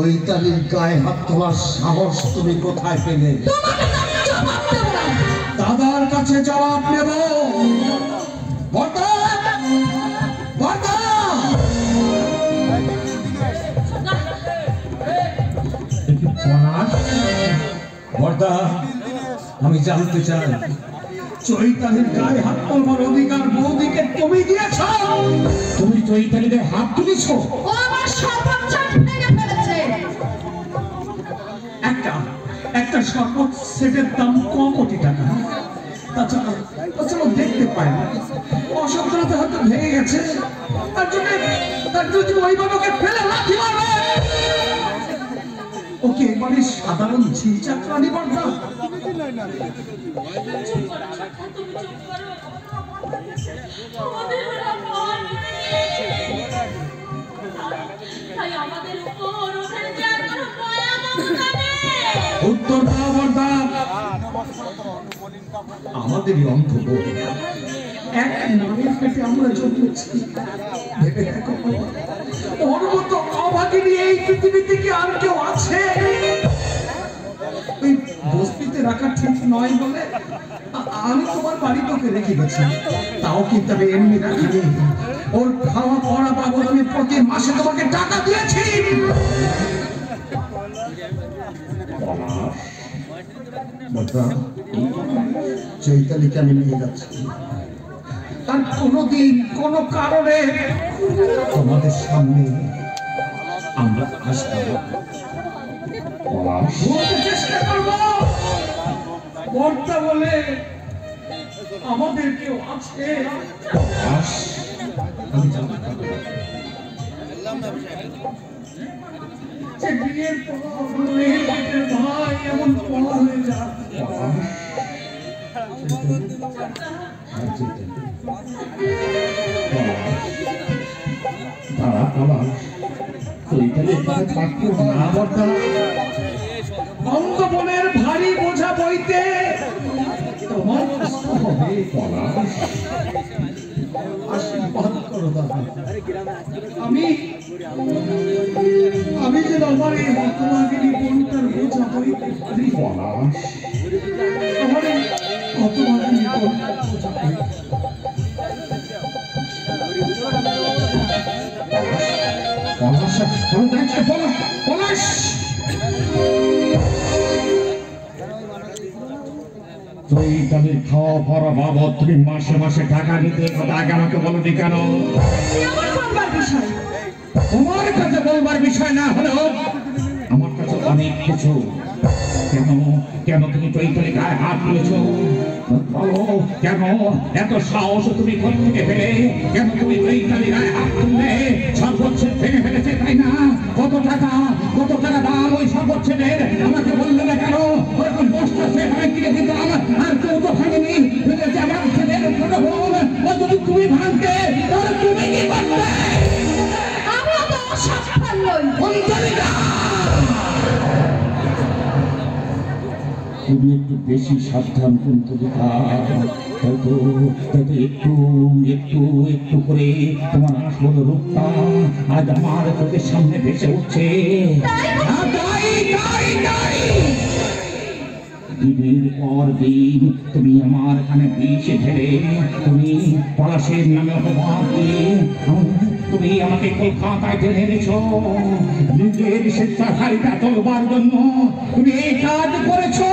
চৈতালির গায়ে হাত তোলার সাহস তুমি কোথায় পেলে? দাদার কাছে জবাব নেব। আমি জানতে চাই, চৈতালির গায়ে হাত তোলবার অধিকার বৌদিকে তুমি দিয়েছ? তুমি চৈতালির গায়ে হাত তুলেছ? একটা শরবত সেটের দাম কোটি টাকা। তাছাড়া দেখতে পাই না, অসাবধানতা হয়তো ভেঙে গেছে। তার জন্য ওই বাবাকে ফেলে লাথি মারবে। ওকে এবারে সাধারণ ঝিলচাকরানি বার্তা। উত্তর দাও বার্তা। আমাদেরই অন্ধ বউ, এক নারীর পেটে আমরা জন্মেছি। ভেবে দেখো, ওর মতো অভাগিনী এই পৃথিবীতে কি আর কেউ আছে? ওই বস্তিতে রাখা ঠিক নয় বলে আমি তোমার বাড়ি তোকে রেখে গেছি। তাও কিন্তু আমি এমনি রাখিনি। ওর খাওয়া পড়া বাবদ আমি প্রতি মাসে তোমাকে টাকা দিয়েছি। চৈতালিকে আমি নিয়ে যাচ্ছি। তার কোনোদিন কোনো কারণে তোমাদের সামনে আমরা আসবো চেষ্টা করবো। বর্তা বলে আমাদের কেউ আছে? বিয়ের ভাই এমন বলা হয়ে যায়। বঙ্গবনের ভারী বোঝা বইতে তোমার কষ্ট হবে। আশীর্বাদ করো দাদা। আমি যে আমার এই হতভাগিনী বোনটার বোঝা বইতে পারি। আমার এই হতভাগিনী বোনটার বোঝা বইতে চৈতালির খাওয়া পড়া বাবদ তুমি মাসে মাসে টাকা নিতে, কথা আগে আমাকে বলনি কেন? তোমার কাছে বলবার বিষয় না হলেও আমার কাছে অনেক কিছু। কেন তুমি চৈতালির গায়ে হাত তুলেছো? বলো, কেন এত সাহস তুমি কোথা থেকে পেলে? কেন তুমি চৈতালির গায়ে হাত তুললে? সর্বোচ্চ ভেঙে ফেলেছে, তাই না? কত টাকা দাম ওই সর্বোচ্ছেদের? আমাকে বললে না কেন? ওরকম দশটা সেট আমি কিনে দিতাম, আর কেউ তো ভাঙেনি। আমার ছেলের ছোট বোন, ও যদি তুমি ভাঙতে তাহলে তুমি কি করতে? আমি তো অসফল নই। তুমি একটু বেশি সাবধান কিন্তু হয়তো একটু করে তোমার আসল রূপটা আজ আমার চোখের সামনে ভেসে উঠছে। দিনের পর দিন তুমি আমার কানে বিষ ঢেলে, তুমি পলাশের নামে অপবাদ দিয়ে তুমি আমাকে কলকাতায় টেনে এনেছো। নিজের স্বেচ্ছাচারিতা চলবার জন্য তুমি এই কাজ করেছো।